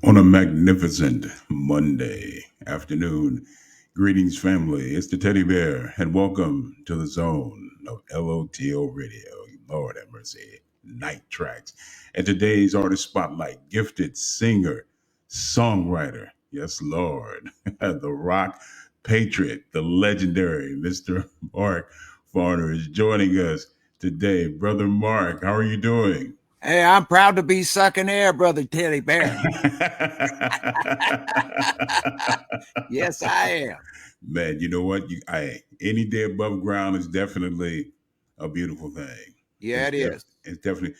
On a magnificent Monday afternoon. Greetings, family. It's the teddy bear, and welcome to the zone of LOTL Radio. Lord have mercy. Night tracks. And today's artist spotlight, gifted singer, songwriter. Yes, Lord. The rock patriot, the legendary Mr. Mark Farner is joining us today. Brother Mark, how are you doing? Hey, I'm proud to be sucking air, brother Teddy Bear. Yes, I am. Man, you know what? Any day above ground is definitely a beautiful thing. Yeah, it is. It's definitely.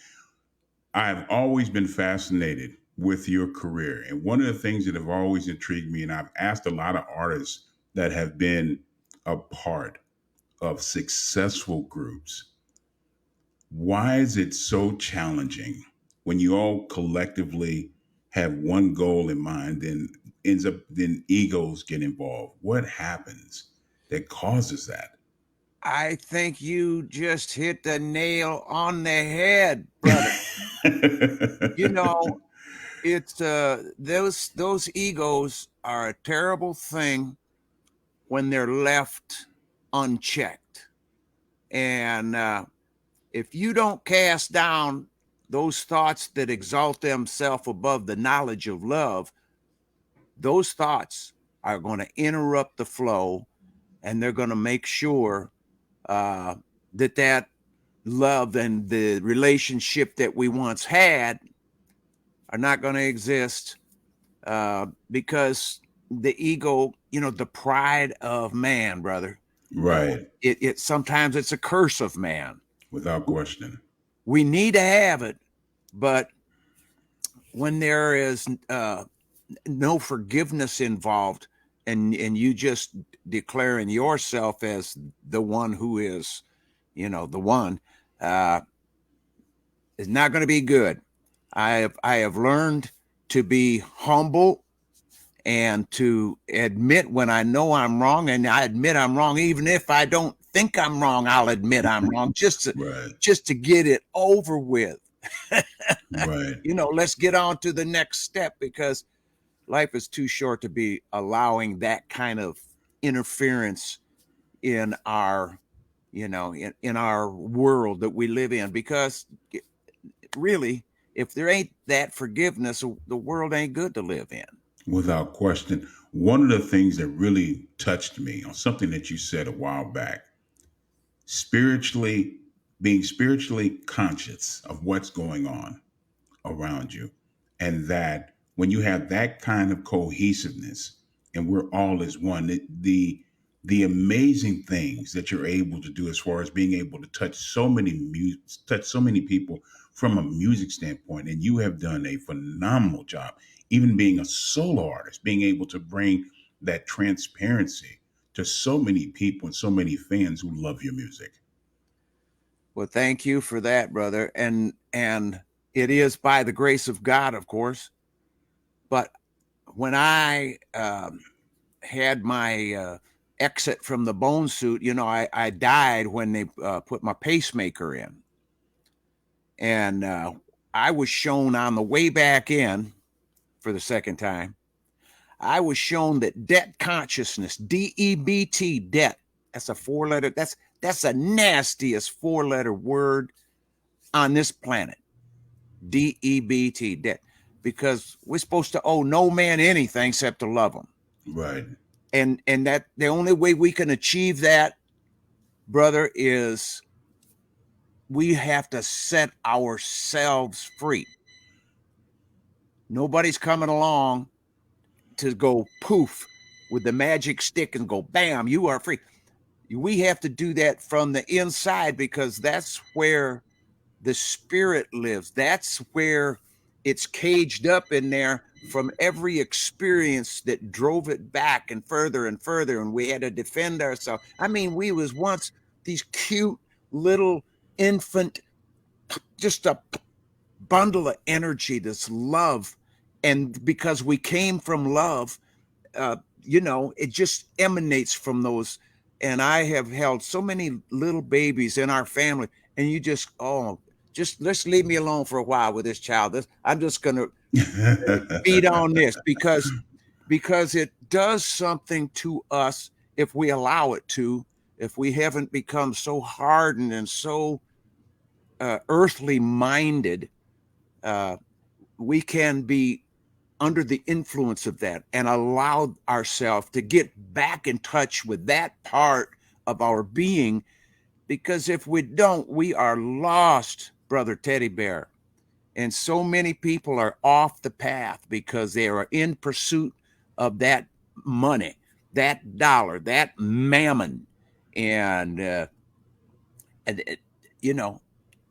I've always been fascinated with your career, and one of the things that have always intrigued me, and I've asked a lot of artists that have been a part of successful groups, why is it so challenging when you all collectively have one goal in mind, then egos get involved? What happens that causes that? I think you just hit the nail on the head, brother. You know, it's those egos are a terrible thing when they're left unchecked. And if you don't cast down those thoughts that exalt themselves above the knowledge of love, those thoughts are going to interrupt the flow, and they're going to make sure that love and the relationship that we once had are not going to exist because the ego, the pride of man, brother. Right. It sometimes it's a curse of man. Without question. We need to have it, but when there is no forgiveness involved, and you just declaring yourself as the one who is, the one, uh, is not going to be good. I have learned to be humble and to admit when I know I'm wrong, and I admit I'm wrong, even if I don't think I'm wrong. I'll admit I'm wrong Right. just to get it over with. Right. Let's get on to the next step, because life is too short to be allowing that kind of interference in our in our world that we live in, because really, if there ain't that forgiveness, the world ain't good to live in. Without question. One of the things that really touched me on something that you said a while back, spiritually, being spiritually conscious of what's going on around you. And that when you have that kind of cohesiveness and we're all as one, the amazing things that you're able to do as far as being able to touch so many people from a music standpoint. And you have done a phenomenal job, even being a solo artist, being able to bring that transparency to so many people and so many fans who love your music. Well, thank you for that, brother. And it is by the grace of God, of course. But when I had my exit from the bone suit, I died when they put my pacemaker in. And I was shown on the way back in for the second time, I was shown that debt consciousness, DEBT, debt, that's a four-letter, that's the nastiest four-letter word on this planet. DEBT, debt. Because we're supposed to owe no man anything except to love him. Right. And that the only way we can achieve that, brother, is we have to set ourselves free. Nobody's coming along to go poof with the magic stick and go bam, you are free. We have to do that from the inside, because that's where the spirit lives. That's where it's caged up in there from every experience that drove it back and further, and we had to defend ourselves. I mean, we was once these cute little infant, just a bundle of energy, this love. And because we came from love, it just emanates from those. And I have held so many little babies in our family, and you just just let's leave me alone for a while with this child. I'm just going to feed on this because it does something to us if we allow it to, if we haven't become so hardened and so earthly minded, we can be under the influence of that and allow ourselves to get back in touch with that part of our being. Because if we don't, we are lost, Brother Teddy Bear. And so many people are off the path because they are in pursuit of that money, that dollar, that mammon. And you know,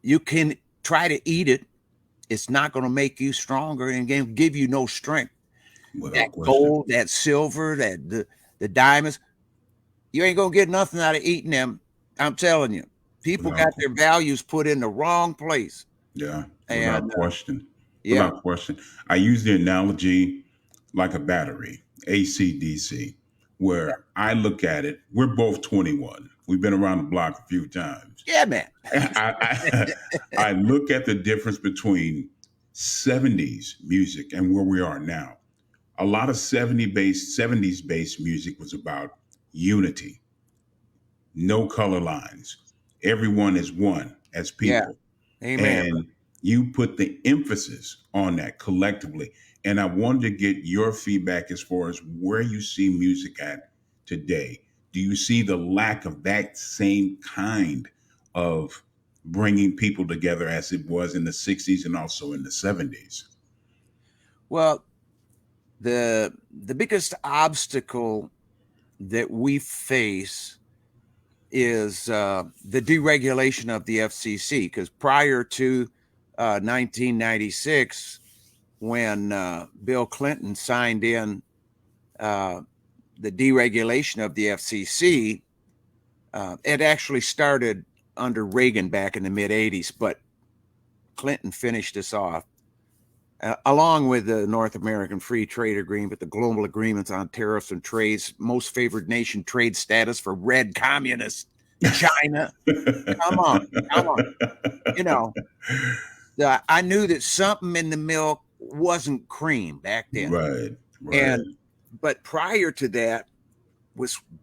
you can try to eat it. It's not going to make you stronger and give you no strength. Without That question. gold, that silver, the diamonds, you ain't going to get nothing out of eating them. I'm telling you, people got their values put in the wrong place. Yeah, without question. Yeah. Without question. I use the analogy like a battery, AC, DC, where I look at it, we're both 21. We've been around the block a few times. Yeah, man. I look at the difference between 70s music and where we are now. A lot of 70s based music was about unity, no color lines. Everyone is one as people. Yeah. Amen. And you put the emphasis on that collectively. And I wanted to get your feedback as far as where you see music at today. Do you see the lack of that same kind of bringing people together as it was in the 60s and also in the 70s? Well, the biggest obstacle that we face is the deregulation of the FCC, because prior to 1996, when Bill Clinton signed in the deregulation of the FCC, it actually started under Reagan back in the mid 80s, but Clinton finished us off. Along with the North American Free Trade Agreement, the global agreements on tariffs and trades, most favored nation trade status for red communist China. Come on. You know, I knew that something in the milk wasn't cream back then. Right. But prior to that,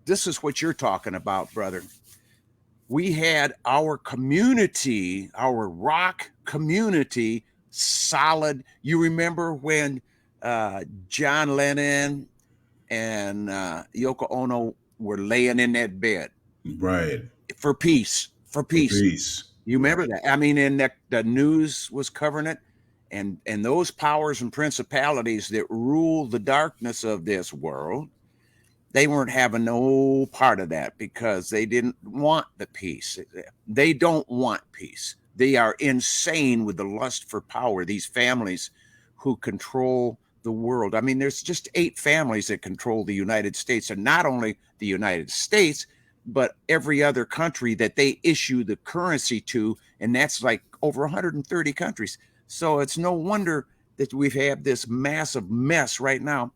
this is what you're talking about, brother. We had our community, our rock community, solid. You remember when John Lennon and Yoko Ono were laying in that bed, right, for peace. You remember that? I mean, and the news was covering it, and those powers and principalities that rule the darkness of this world, they weren't having no part of that because they didn't want the peace. They don't want peace. They are insane with the lust for power. These families who control the world. I mean, there's just 8 families that control the United States, and not only the United States, but every other country that they issue the currency to, and that's like over 130 countries. So it's no wonder that we've had this massive mess right now,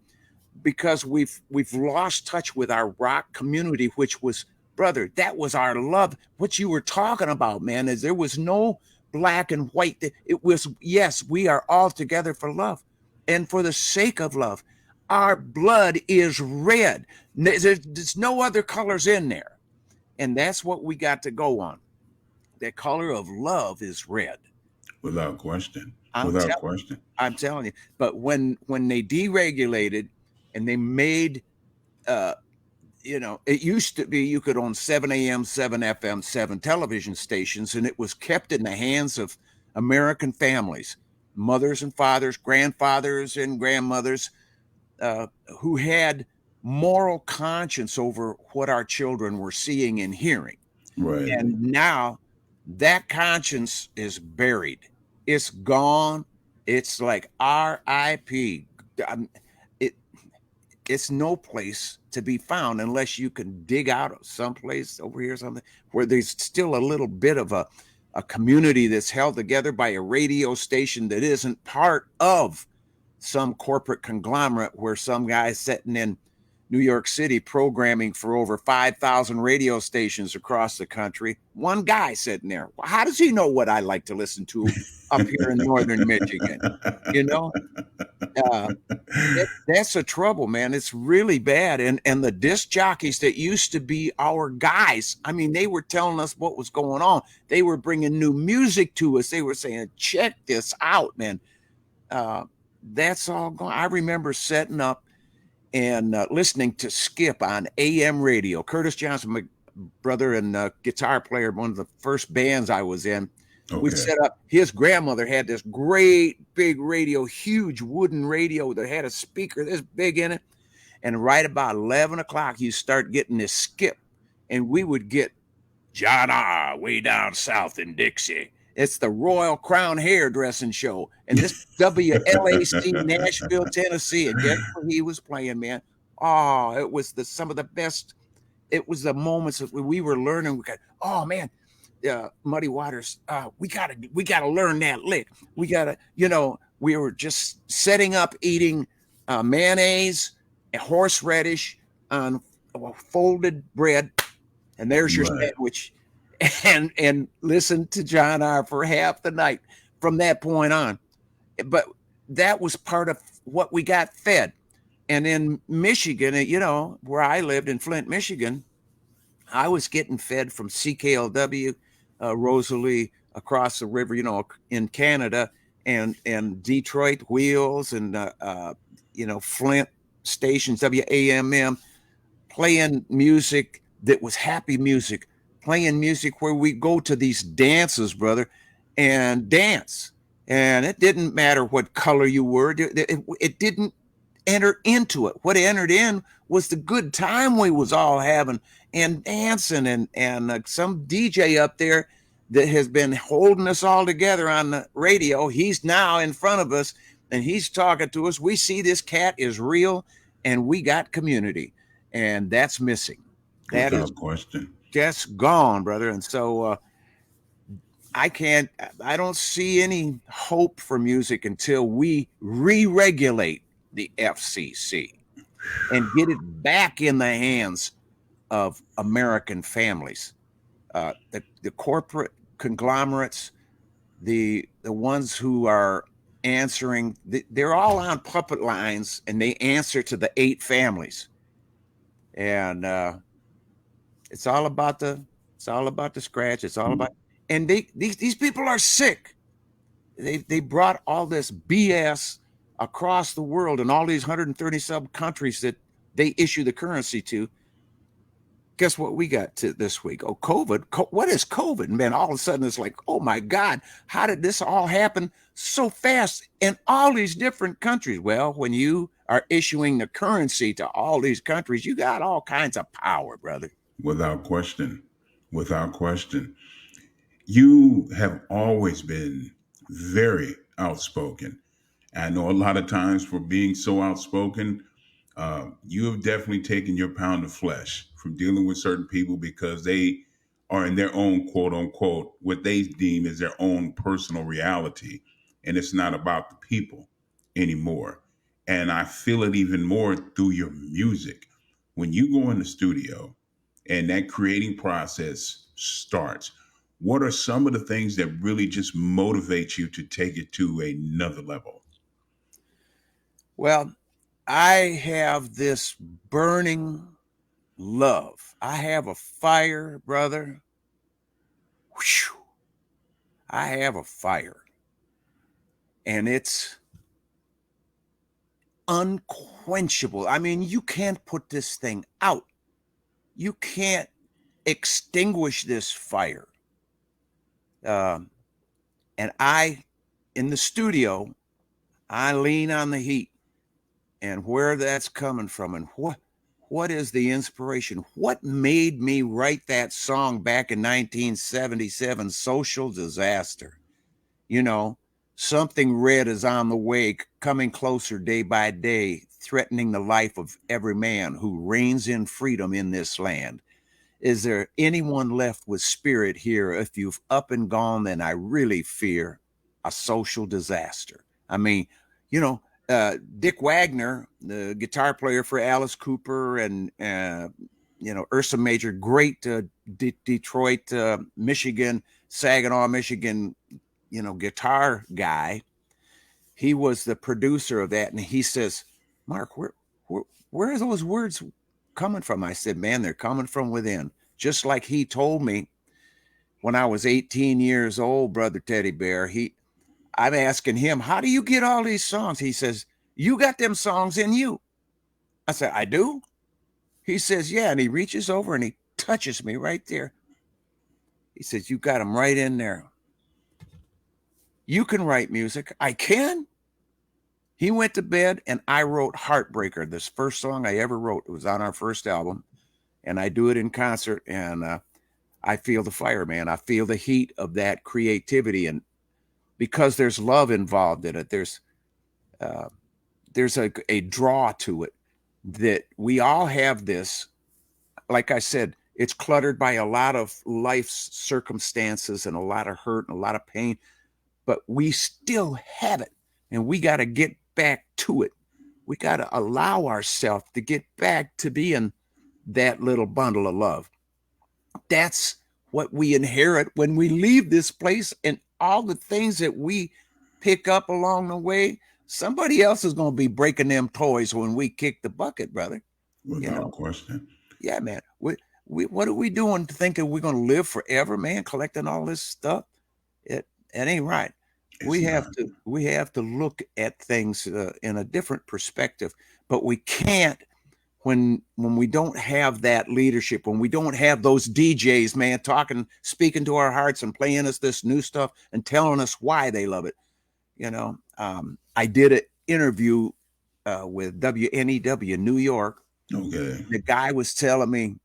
because we've lost touch with our rock community, which was, brother, that was our love. What you were talking about, man, is there was no black and white. It was, yes, we are all together for love and for the sake of love. Our blood is red. There's no other colors in there. And that's what we got to go on. The color of love is red. Without question. I'm telling you. But when they deregulated and they made, it used to be you could own 7 AM, 7 FM, 7 television stations, and it was kept in the hands of American families, mothers and fathers, grandfathers and grandmothers, who had moral conscience over what our children were seeing and hearing. Right. And now that conscience is buried. It's gone. It's like RIP. It's no place to be found unless you can dig out of someplace over here, something where there's still a little bit of a community that's held together by a radio station that isn't part of some corporate conglomerate where some guy's sitting in New York City, programming for over 5,000 radio stations across the country. One guy sitting there. How does he know what I like to listen to up here in northern Michigan? You know, uh, that's the trouble, man. It's really bad. And the disc jockeys that used to be our guys, I mean, they were telling us what was going on. They were bringing new music to us. They were saying, check this out, man. That's all gone. I remember setting up and listening to Skip on AM radio. Curtis Johnson, my brother and guitar player, one of the first bands I was in. Okay. We set up, his grandmother had this great big radio, huge wooden radio that had a speaker this big in it. And right about 11 o'clock, you start getting this Skip. And we would get John R. way down south in Dixie. It's the Royal Crown Hairdressing Show. And this WLAC, Nashville, Tennessee. And guess what he was playing, man? Oh, it was some of the best. It was the moments that we were learning. We got, oh, man. Muddy Waters, we gotta learn that lick. We gotta, we were just setting up eating mayonnaise and horseradish on folded bread, and there's your sandwich, and listen to John R. for half the night from that point on. But that was part of what we got fed. And in Michigan, where I lived in Flint, Michigan, I was getting fed from CKLW, Rosalie across the river, in Canada, and Detroit Wheels and Flint stations, WAMM, playing music that was happy music, playing music where we go to these dances, brother, and dance. And it didn't matter what color you were. It didn't enter into it. What entered in was the good time we was all having and dancing, and some DJ up there that has been holding us all together on the radio. He's now in front of us and he's talking to us. We see this cat is real and we got community, and that's missing. That Without question. Just gone, brother. And so I don't see any hope for music until we re-regulate the FCC and get it back in the hands of American families. The corporate conglomerates, the ones who are answering, they're all on puppet lines, and they answer to the 8 families. And it's all about the scratch. It's all about, and these people are sick. They brought all this BS across the world and all these 130 sub countries that they issue the currency to. Guess what we got to this week? Oh, COVID. What is COVID? Man, all of a sudden it's like, oh my God, how did this all happen so fast in all these different countries? Well, when you are issuing the currency to all these countries, you got all kinds of power, brother. Without question. Without question. You have always been very outspoken. I know a lot of times for being so outspoken, you have definitely taken your pound of flesh from dealing with certain people because they are in their own quote unquote, what they deem as their own personal reality. And it's not about the people anymore. And I feel it even more through your music. When you go in the studio and that creating process starts, what are some of the things that really just motivate you to take it to another level? Well, I have this burning love. I have a fire, brother. Whew. I have a fire. And it's unquenchable. I mean, you can't put this thing out. You can't extinguish this fire. And in the studio, I lean on the heat, and where that's coming from, and what is the inspiration? What made me write that song back in 1977, Social Disaster? Something red is on the way, coming closer day by day, threatening the life of every man who reigns in freedom in this land. Is there anyone left with spirit here? If you've up and gone, then I really fear a social disaster. I mean, Dick Wagner, the guitar player for Alice Cooper and Ursa Major, great Detroit, Michigan, Saginaw, Michigan, guitar guy. He was the producer of that, and he says, "Mark, where are those words coming from?" I said, "Man, they're coming from within." Just like he told me when I was 18 years old, Brother Teddy Bear. I'm asking him, "How do you get all these songs?" He says, "You got them songs in you." I said, "I do?" He says, "Yeah." And he reaches over and he touches me right there. He says, "You got them right in there. You can write music." I can. He went to bed and I wrote Heartbreaker, this first song I ever wrote. It was on our first album. And I do it in concert. And I feel the fire, man. I feel the heat of that creativity. And because there's love involved in it, there's a draw to it that we all have this. Like I said, it's cluttered by a lot of life's circumstances and a lot of hurt and a lot of pain, but we still have it, and we got to get back to it. We got to allow ourselves to get back to being that little bundle of love. That's what we inherit when we leave this place, and all the things that we pick up along the way, somebody else is going to be breaking them toys when we kick the bucket, brother. Without question. Yeah, man. What are we doing thinking we're going to live forever, man, collecting all this stuff? It ain't right. We have to look at things in a different perspective, but we can't when we don't have that leadership, when we don't have those DJs, man, speaking to our hearts and playing us this new stuff and telling us why they love it. I did an interview with WNEW New York. Okay. The guy was telling me,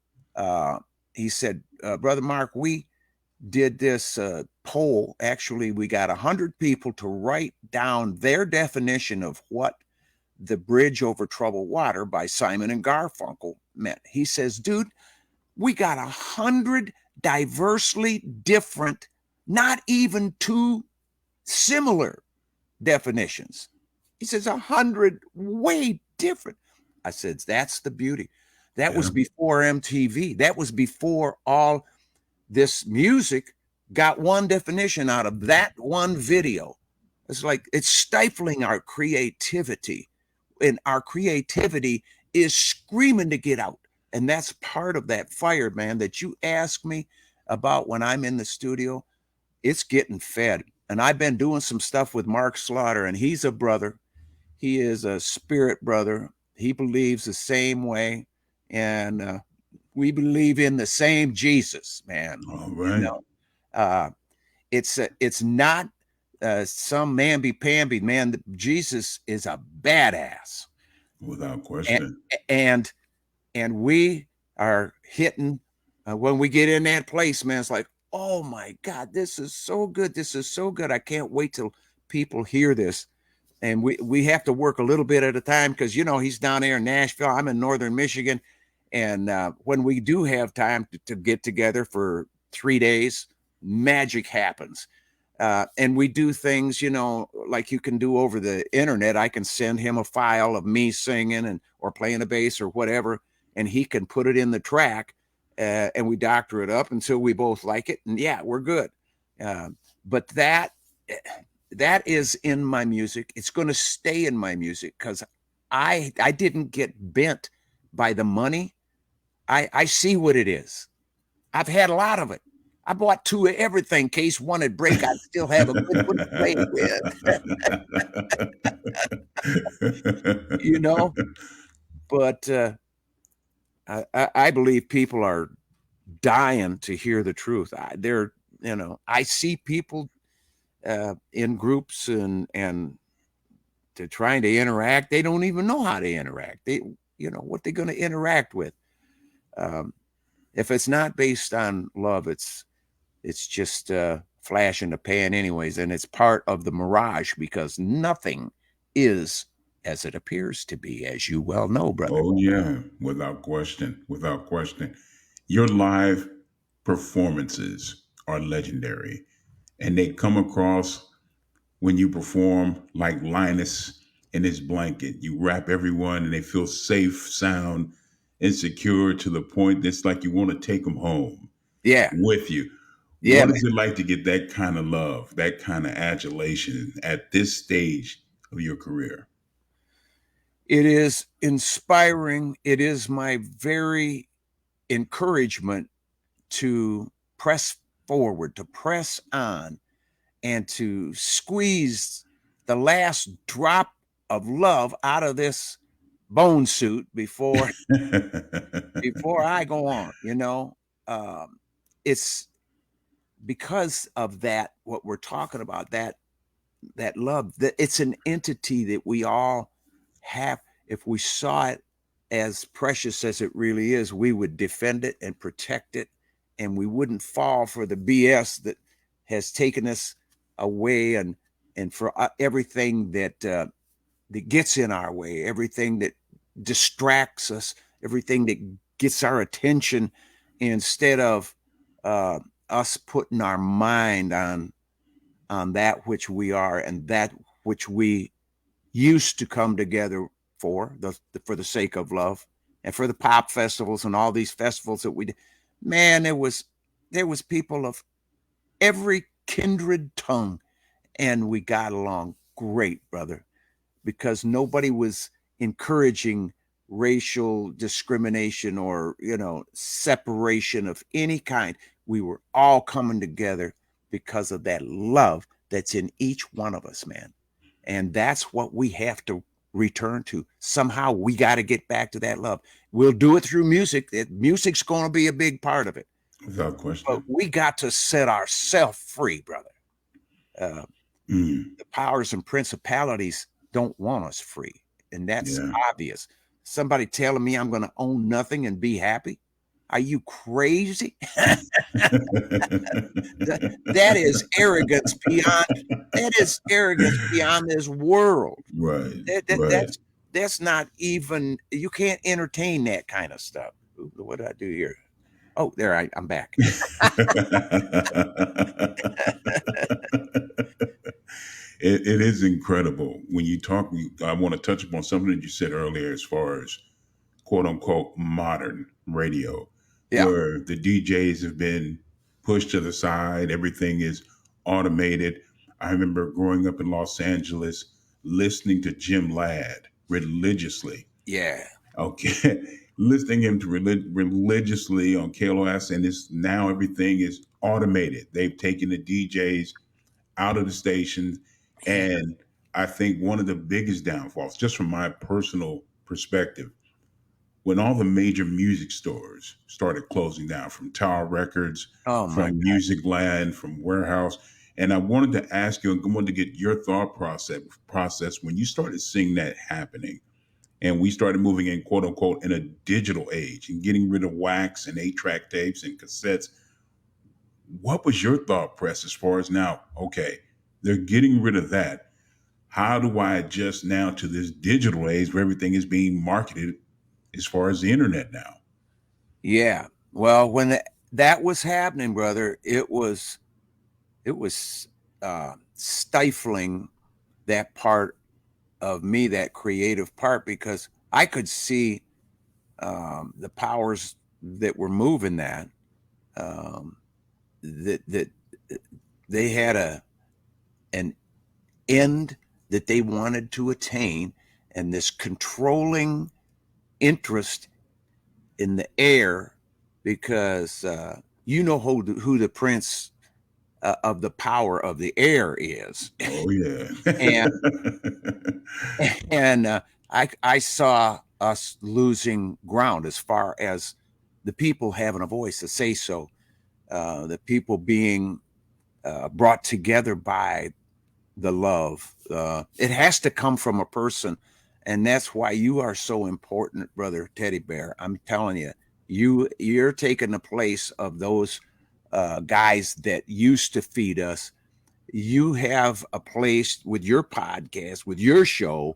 he said, "Brother Mark, we did this poll. Actually, we got 100 people to write down their definition of what The Bridge Over Troubled Water by Simon and Garfunkel meant." He says, "Dude, we got 100 diversely different, not even too similar definitions." He says 100 way different. I said, "That's the beauty." That was before MTV. That was before all this music got one definition out of that one video. It's like it's stifling our creativity, and our creativity is screaming to get out. And that's part of that fire, man, that you ask me about when I'm in the studio. It's getting fed. And I've been doing some stuff with Mark Slaughter, and he's a brother. He is a spirit brother. He believes the same way. And we believe in the same Jesus, man. All right. It's not some mamby-pamby, man. Jesus is a badass. Without question. And we are hitting, when we get in that place, man, it's like, oh my God, this is so good. This is so good. I can't wait till people hear this. And we have to work a little bit at a time because, he's down there in Nashville. I'm in northern Michigan. And when we do have time to get together for 3 days, magic happens. And we do things, like you can do over the internet. I can send him a file of me singing or playing a bass or whatever, and he can put it in the track, and we doctor it up until we both like it. And yeah, we're good. But that is in my music. It's going to stay in my music because I didn't get bent by the money. I see what it is. I've had a lot of it. I bought 2 of everything. Case one would break, I'd still have a good one to play with. But I believe people are dying to hear the truth. I see people in groups and they're trying to interact. They don't even know how to interact. What they're going to interact with. If it's not based on love, it's just flash in the pan anyways. And it's part of the mirage because nothing is as it appears to be, as you well know, brother. Oh, yeah. Without question. Without question. Your live performances are legendary. And they come across when you perform like Linus in this blanket. You wrap everyone and they feel safe, sound, and secure to the point that's like you want to take them home Yeah. with you. Yeah, What man. is it like to get that kind of love, that kind of adulation at this stage of your career? It is inspiring. It is my very encouragement to press forward, to press on, and to squeeze the last drop of love out of this bone suit before I go on. It's because of that, what we're talking about, that love, that it's an entity that we all have. If we saw it as precious as it really is, we would defend it and protect it, and we wouldn't fall for the BS that has taken us away, and for everything that gets in our way, everything that distracts us, everything that gets our attention, instead of us putting our mind on that which we are and that which we used to come together for the sake of love, and for the pop festivals and all these festivals that we did. Man, there was people of every kindred tongue, and we got along great, brother, because nobody was encouraging racial discrimination or separation of any kind. We were all coming together because of that love that's in each one of us, man. And that's what we have to return to. Somehow we got to get back to that love. We'll do it through music. Music's going to be a big part of it. Without But question. we got to set ourselves free, brother. The powers and principalities don't want us free, and that's Yeah. obvious. Somebody telling me I'm going to own nothing and be happy? Are you crazy? That is arrogance beyond. That is arrogance beyond this world. Right. That, that Right. that's not even. You can't entertain that kind of stuff. What did I do here? Oh, there I'm back. It is incredible when you talk. I want to touch upon something that you said earlier, as far as quote unquote modern radio, Yeah, where the DJs have been pushed to the side. Everything is automated. I remember growing up in Los Angeles, listening to Jim Ladd religiously. yeah, Okay. Listening him to religiously on KLOS, and it's now everything is automated. They've taken the DJs out of the stations, man. and I think one of the biggest downfalls, just from my personal perspective, when all the major music stores started closing down, from Tower Records, Oh my from God. Music Land, from Warehouse. And I wanted to ask you, and I wanted to get your thought process when you started seeing that happening, and we started moving in, quote unquote, in a digital age and getting rid of wax and 8-track tapes and cassettes. What was your thought process as far as, now, okay, they're getting rid of that. How do I adjust now to this digital age where everything is being marketed as far as the internet now? Yeah. Well, when that was happening, brother, it was stifling that part of me, that creative part, because I could see the powers that were moving that, um, that they had an end that they wanted to attain, and this controlling interest in the air, because who the prince of the power of the air is. Oh yeah. and and I saw us losing ground as far as the people having a voice to say so, the people being brought together by the love. It has to come from a person, and that's why you are so important, brother Teddy Bear. I'm telling you, you're taking the place of those guys that used to feed us. You have a place with your podcast, with your show,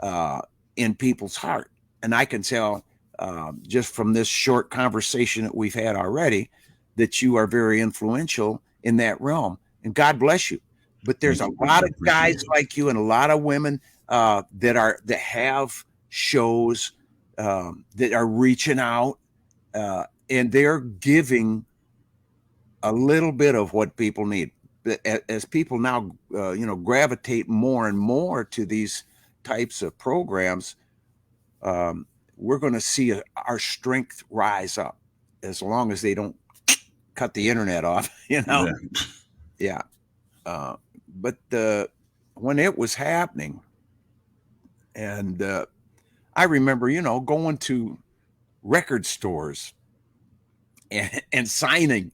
uh, in people's heart, and I can tell just from this short conversation that we've had already that you are very influential in that realm, and God bless you. But there's Thank a you. lot I of guys appreciate it. like you and a lot of women that have shows that are reaching out, and they're giving a little bit of what people need. As people now, gravitate more and more to these types of programs, we're going to see our strength rise up, as long as they don't cut the internet off, Yeah. Yeah. But when it was happening, and I remember, going to record stores and signing,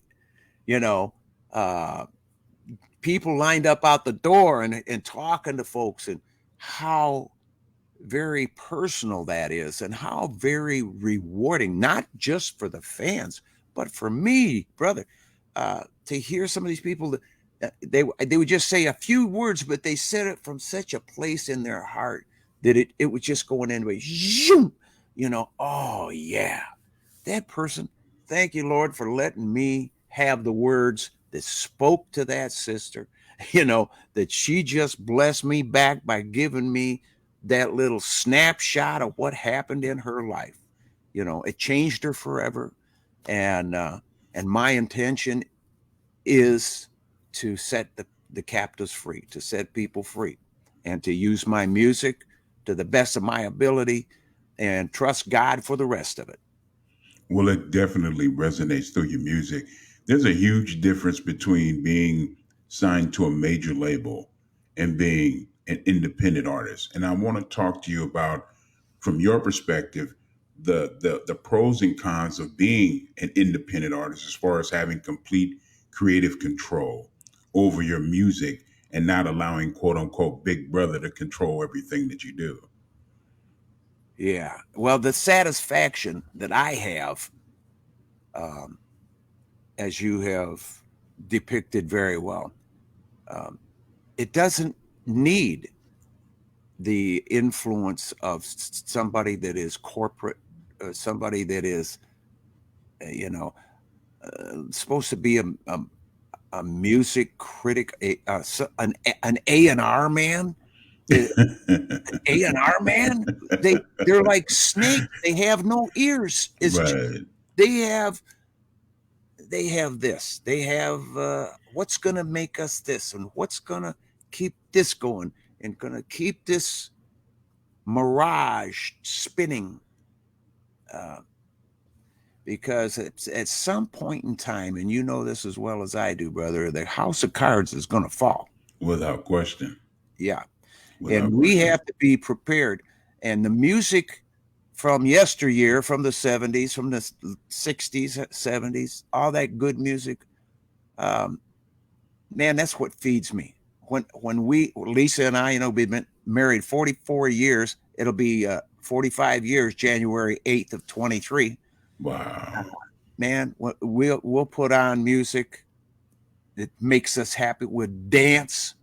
people lined up out the door and talking to folks, and how very personal that is, and how very rewarding, not just for the fans, but for me, brother, to hear some of these people that they would just say a few words, but they said it from such a place in their heart that it was just going anyway. Oh yeah, that person. Thank you, Lord, for letting me have the words that spoke to that sister, that she just blessed me back by giving me that little snapshot of what happened in her life. It changed her forever. And my intention is to set the captives free, to set people free, and to use my music to the best of my ability, and trust God for the rest of it. Well, it definitely resonates through your music. There's a huge difference between being signed to a major label and being an independent artist. And I want to talk to you about, from your perspective, the pros and cons of being an independent artist, as far as having complete creative control over your music and not allowing, quote unquote, Big Brother to control everything that you do. Yeah. Well, the satisfaction that I have, as you have depicted very well, it doesn't need the influence of somebody that is corporate, somebody that is, supposed to be a music critic, an A&R man. A&R man, they're like snakes. They have no ears. Right. They have this. They have what's going to make us this, and what's going to keep this going, and going to keep this mirage spinning. Because at some point in time, and you know this as well as I do, brother, the house of cards is going to fall. Without question. Yeah. Without And we question. have to be prepared. And the music from yesteryear, from the 70s, from the 60s, 70s, all that good music, man, that's what feeds me. When Lisa and I, we've been married 44 years. It'll be 45 years, January 8th of 23. Wow. Man, we'll put on music that makes us happy. We'll dance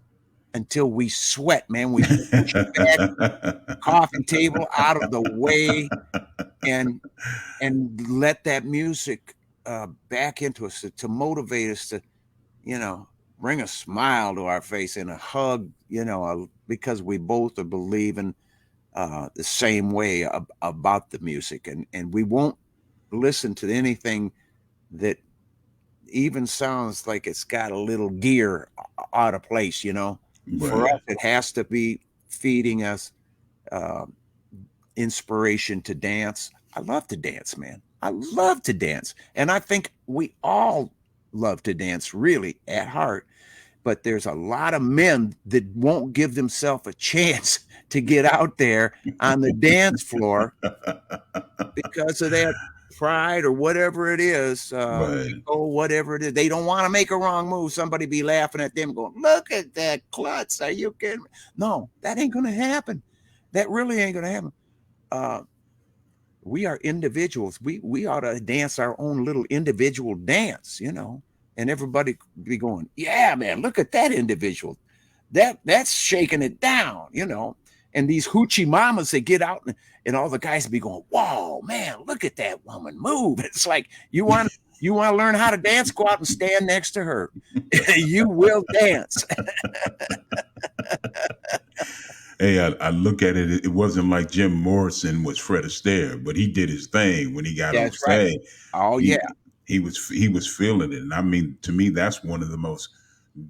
until we sweat, man. We push that coffee table out of the way and let that music back into us to motivate us, to, bring a smile to our face and a hug, because we both are believing the same way about the music. And we won't listen to anything that even sounds like it's got a little gear out of place, Right. For us, it has to be feeding us inspiration to dance. I love to dance, man. I love to dance. And I think we all love to dance, really, at heart. But there's a lot of men that won't give themselves a chance to get out there on the dance floor because of that pride or whatever it is, Right. whatever it is. They don't want to make a wrong move. Somebody be laughing at them going, look at that klutz. Are you kidding me? No, that ain't going to happen. That really ain't going to happen. We are individuals. We ought to dance our own little individual dance, and everybody be going, yeah, man, look at that individual. That's shaking it down, And these hoochie mamas, they get out and all the guys be going, whoa, man, look at that woman move. It's like, you want to learn how to dance? Go out and stand next to her. You will dance. Hey, I look at it. It wasn't like Jim Morrison was Fred Astaire, but he did his thing when he got Yeah, on that's right. stage. Oh yeah. He was feeling it, and I mean, to me, that's one of the most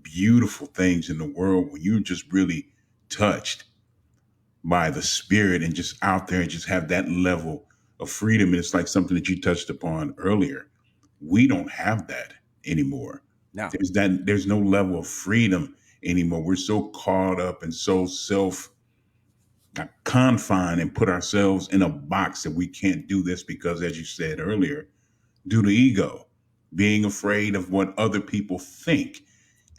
beautiful things in the world when you're just really touched by the spirit and just out there and just have that level of freedom. And it's like something that you touched upon earlier. We don't have that anymore. No. There's no level of freedom anymore. We're so caught up and so self confined and put ourselves in a box that we can't do this because, as you said earlier, due to ego, being afraid of what other people think.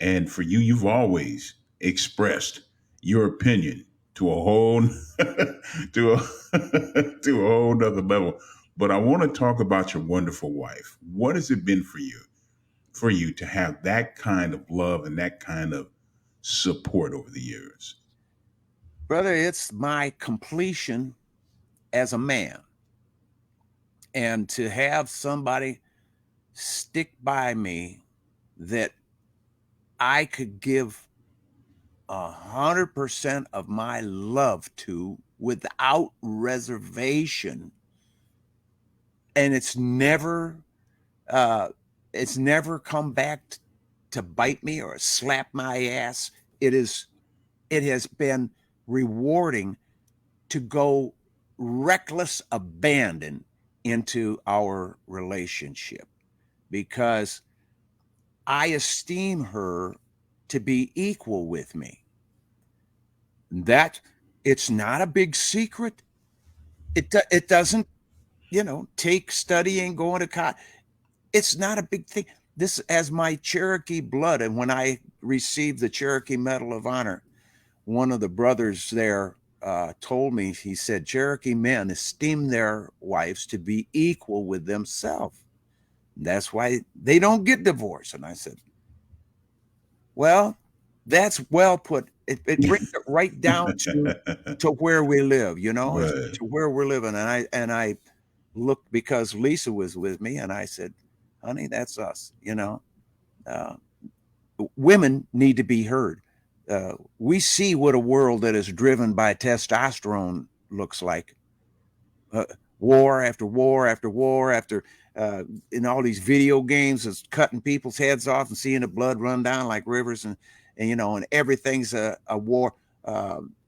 And for you, you've always expressed your opinion to a whole to to a whole nother level. But I want to talk about your wonderful wife. What has it been for you to have that kind of love and that kind of support over the years? Brother, it's my completion as a man. And to have somebody stick by me that I could give 100% of my love to without reservation, and uh it's never come back to bite me or slap my ass. It has been rewarding to go reckless abandon into our relationship because I esteem her to be equal with me. That it's not a big secret. It doesn't, take studying, going to college. It's not a big thing. This as my Cherokee blood, and when I received the Cherokee Medal of Honor, one of the brothers there told me, he said, Cherokee men esteem their wives to be equal with themselves. That's why they don't get divorced. And I said, well, that's well put. It brings it right down to where we live, Right. to where we're living. And I looked because Lisa was with me, and I said, honey, that's us, Uh, women need to be heard. We see what a world that is driven by testosterone looks like. Uh, War after war after war after in all these video games is cutting people's heads off and seeing the blood run down like rivers, and everything's a war,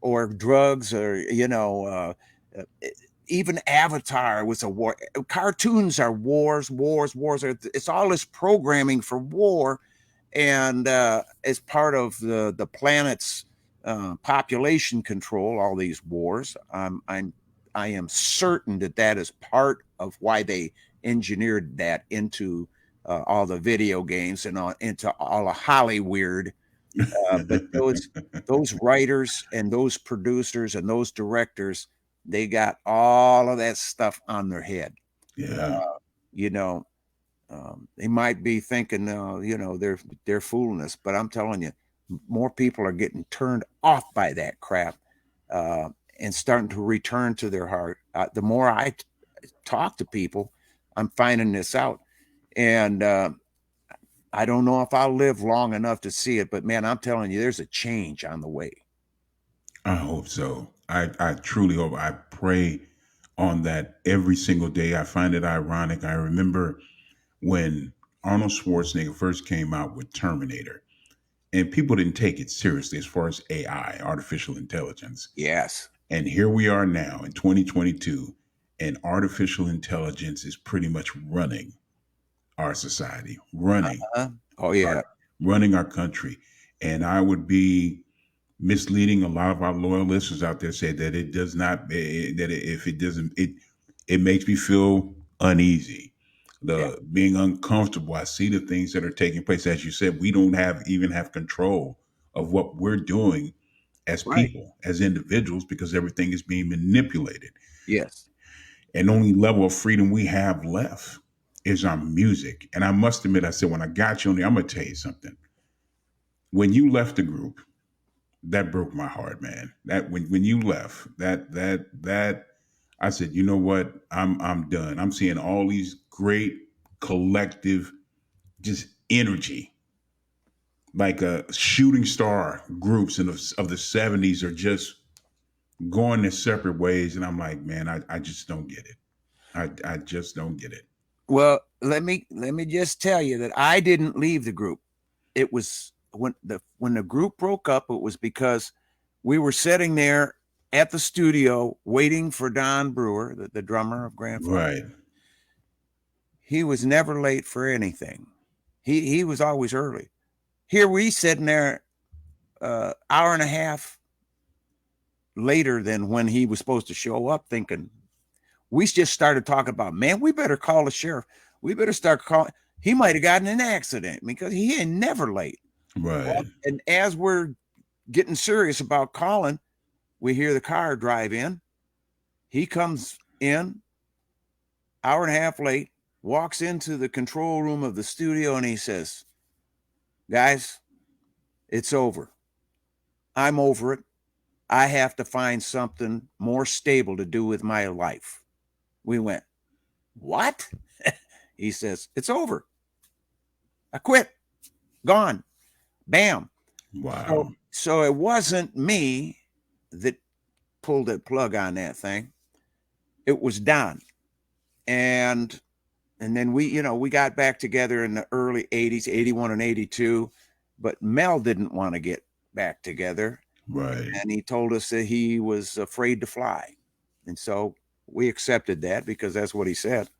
or drugs, or uh, even Avatar was a war. Cartoons are wars. It's all this programming for war, and as part of the planet's population control, all these wars. I am certain that that is part of why they engineered that into all the video games and into all the Hollyweird. But those writers and those producers and those directors, they got all of that stuff on their head. Yeah. You know, they might be thinking, they're fooling us, but I'm telling you, more people are getting turned off by that crap, uh, and starting to return to their heart. The more I talk to people, I'm finding this out, and I don't know if I'll live long enough to see it. But man, I'm telling you, there's a change on the way. I hope so. I truly hope. I pray on that every single day. I find it ironic. I remember when Arnold Schwarzenegger first came out with Terminator, and people didn't take it seriously as far as AI, artificial intelligence. Yes. And here we are now in 2022, and artificial intelligence is pretty much running our society, Oh yeah. our running our country. And I would be misleading a lot of our loyal listeners out there say that it does not if it doesn't it makes me feel uneasy, Yeah. the being uncomfortable. I see the things that are taking place. As you said, we don't have control of what we're doing as Right. people, as individuals, because everything is being manipulated. Yes. And the only level of freedom we have left is our music. And I must admit, I said, when I got you on there, I'm gonna tell you something. When you left the group, that broke my heart, man. That when you left, that I said, you know what? I'm done. I'm seeing all these great collective just energy, like shooting star groups of the 70s are just going their separate ways, and I'm like, man, I just don't get it. I just don't get it. Well, let me just tell you that I didn't leave the group. It was when the group broke up, it was because we were sitting there at the studio waiting for Don Brewer, the drummer of Grand Funk. Right. He was never late for anything. He was always early. Here we sitting there hour and a half later than when he was supposed to show up, thinking we just started talking about, man, we better call the sheriff. We better start calling. He might have gotten in an accident because he ain't never late. Right. Well, and as we're getting serious about calling, we hear the car drive in. He comes in, hour and a half late, walks into the control room of the studio, and he says, guys, it's over. I'm over it. I have to find something more stable to do with my life. We went, what? He says, it's over. I quit. Gone. Bam. Wow. So it wasn't me that pulled the plug on that thing. It was Don. And then we got back together in the early 80s, 81 and 82, but Mel didn't want to get back together. Right. And he told us that he was afraid to fly. And so we accepted that because that's what he said.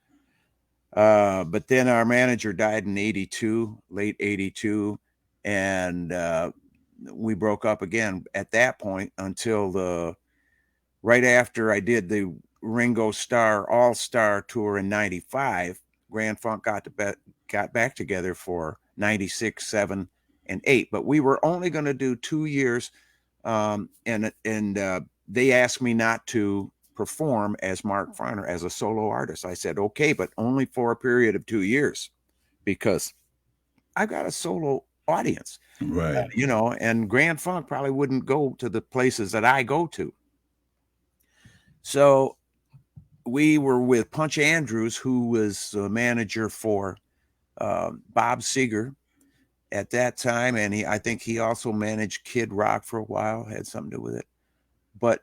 But then our manager died in 82, late 82. And we broke up again at that point until right after I did the Ringo Starr All-Star Tour in 95. Grand Funk got back together for 96, 7, and 8. But we were only going to do 2 years. And they asked me not to perform as Mark Farner as a solo artist. I said, okay, but only for a period of 2 years because I got a solo audience, Right. And Grand Funk probably wouldn't go to the places that I go to. So we were with Punch Andrews, who was a manager for Bob Seger at that time. And I think he also managed Kid Rock for a while, had something to do with it. But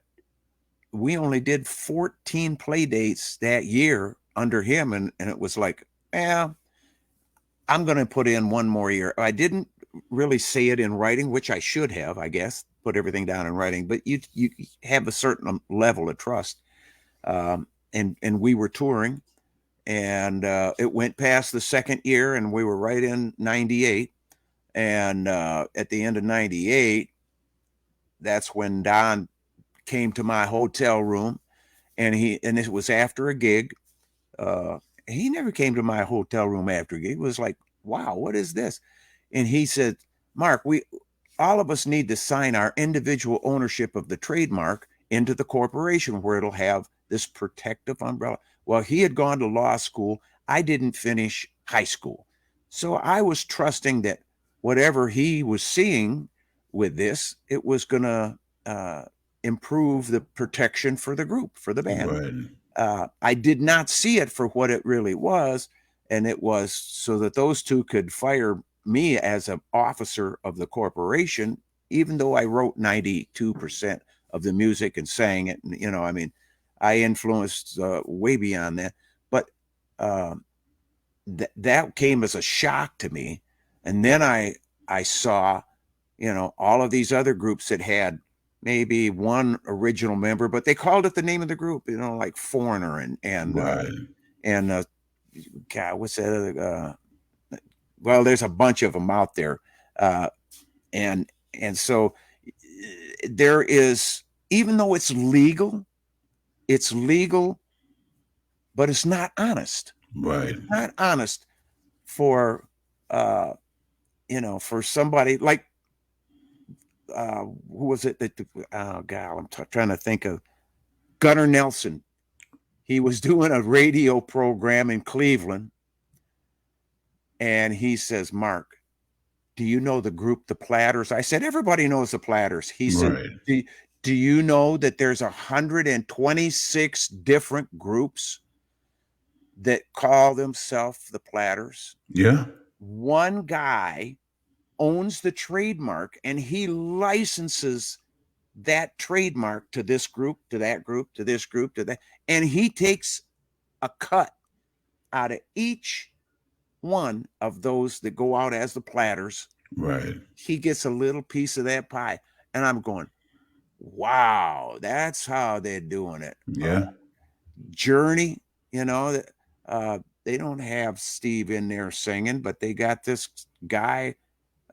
we only did 14 play dates that year under him. And it was like, I'm going to put in one more year. I didn't really say it in writing, which I should have, I guess, put everything down in writing. But you have a certain level of trust. And we were touring. And it went past the second year, and we were right in 98. And at the end of 98, that's when Don came to my hotel room, and it was after a gig. He never came to my hotel room after a gig. It was like, wow, what is this? And he said, Mark, all of us need to sign our individual ownership of the trademark into the corporation where it'll have this protective umbrella. Well, he had gone to law school. I didn't finish high school. So I was trusting that whatever he was seeing with this, it was going to improve the protection for the group, for the band. Right. I did not see it for what it really was. And it was so that those two could fire me as an officer of the corporation, even though I wrote 92% of the music and sang it. And, I influenced way beyond that. But that came as a shock to me. And then I saw, all of these other groups that had maybe one original member, but they called it the name of the group, like Foreigner and Right. God, what's that other? Well, there's a bunch of them out there, and so there is, even though it's legal, but it's not honest. Right. It's not honest for for somebody like who was it that? Oh God, I'm trying to think of Gunnar Nelson. He was doing a radio program in Cleveland, and he says, Mark, do you know the group The Platters? I said, everybody knows The Platters. He said, do you know that there's 126 different groups that call themselves The Platters? Yeah. One guy owns the trademark, and he licenses that trademark to this group, to that group, to this group, to that. And he takes a cut out of each one of those that go out as the platters. Right. He gets a little piece of that pie. And I'm going, wow, that's how they're doing it. Yeah. Journey, they don't have Steve in there singing, but they got this guy,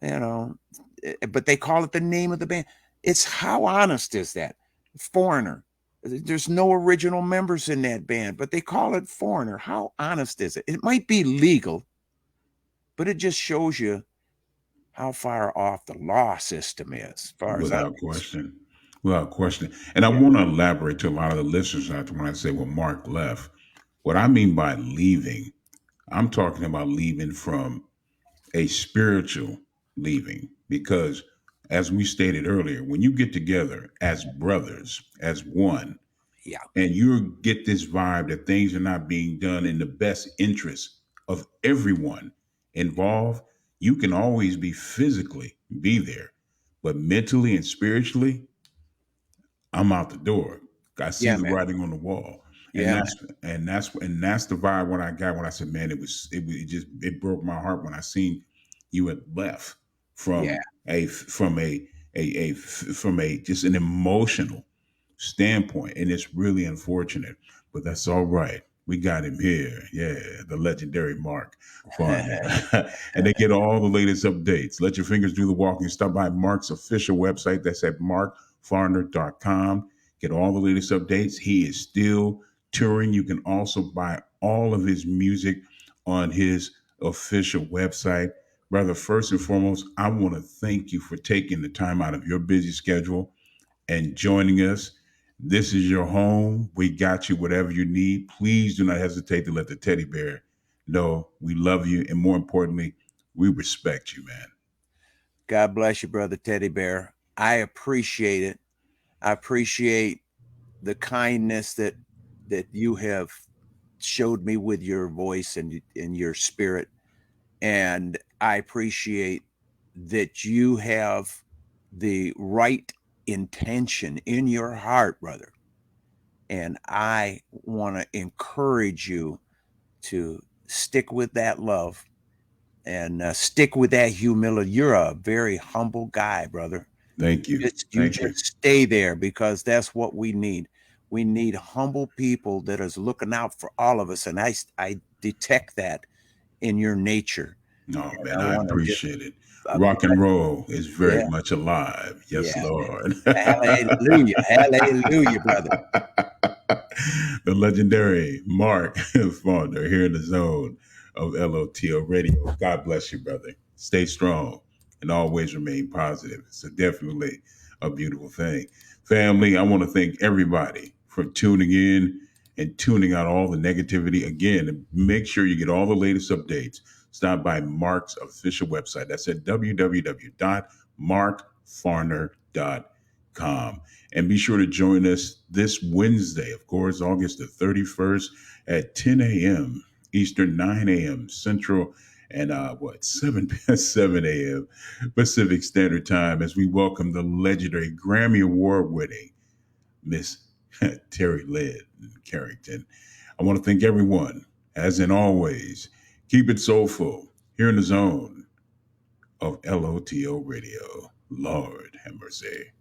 but they call it the name of the band. It's how honest is that? Foreigner. There's no original members in that band, but they call it Foreigner. How honest is it? It might be legal, but it just shows you how far off the law system is, as far as Without question. Without question. And I want to elaborate to a lot of the listeners out there when I say, well, Mark left. What I mean by leaving, I'm talking about leaving from a spiritual leaving, because as we stated earlier, when you get together as brothers, as one, Yeah. and you get this vibe that things are not being done in the best interest of everyone involved, you can always be physically be there, but mentally and spiritually, I'm out the door. I see Yeah, the man. writing on the wall. And Yeah, man. that's the vibe when I got when I said, man, it broke my heart when I seen you had left Yeah. from a just an emotional standpoint. And it's really unfortunate, but that's all right. We got him here. Yeah, the legendary Mark Farner. And they get all the latest updates. Let your fingers do the walking. Stop by Mark's official website. That's at markfarner.com. Get all the latest updates. He is still touring. You can also buy all of his music on his official website. Brother, first and foremost, I want to thank you for taking the time out of your busy schedule and joining us. This is your home. We got you whatever you need. Please do not hesitate to let the teddy bear know we love you. And more importantly, we respect you, man. God bless you, brother Teddy Bear. I appreciate it. I appreciate the kindness that you have showed me with your voice and your spirit. And I appreciate that you have the right intention in your heart, brother. And I want to encourage you to stick with that love and stick with that humility. You're a very humble guy, brother. Thank you. You Thank you. just stay there, because that's what we need. We need humble people that is looking out for all of us, and I detect that in your nature. Oh, And man, I I want to just appreciate it. Rock and roll is very yeah, much alive. yeah, Yes, Lord. hallelujah, hallelujah, brother. The legendary Mark Farner here in the zone of LOTL Radio. God bless you, brother. Stay strong and always remain positive. It's definitely a beautiful thing. Family, I want to thank everybody for tuning in and tuning out all the negativity. Again, and make sure you get all the latest updates. Stop by Mark's official website. That's at www.markfarner.com. And be sure to join us this Wednesday, of course, August the 31st at 10 a.m. Eastern, 9 a.m. Central, and 7 a.m. Pacific Standard Time, as we welcome the legendary Grammy Award winning Miss Terry Lynn Carrington. I want to thank everyone, as in always. Keep it soulful here in the zone of LOTO Radio. Lord have mercy.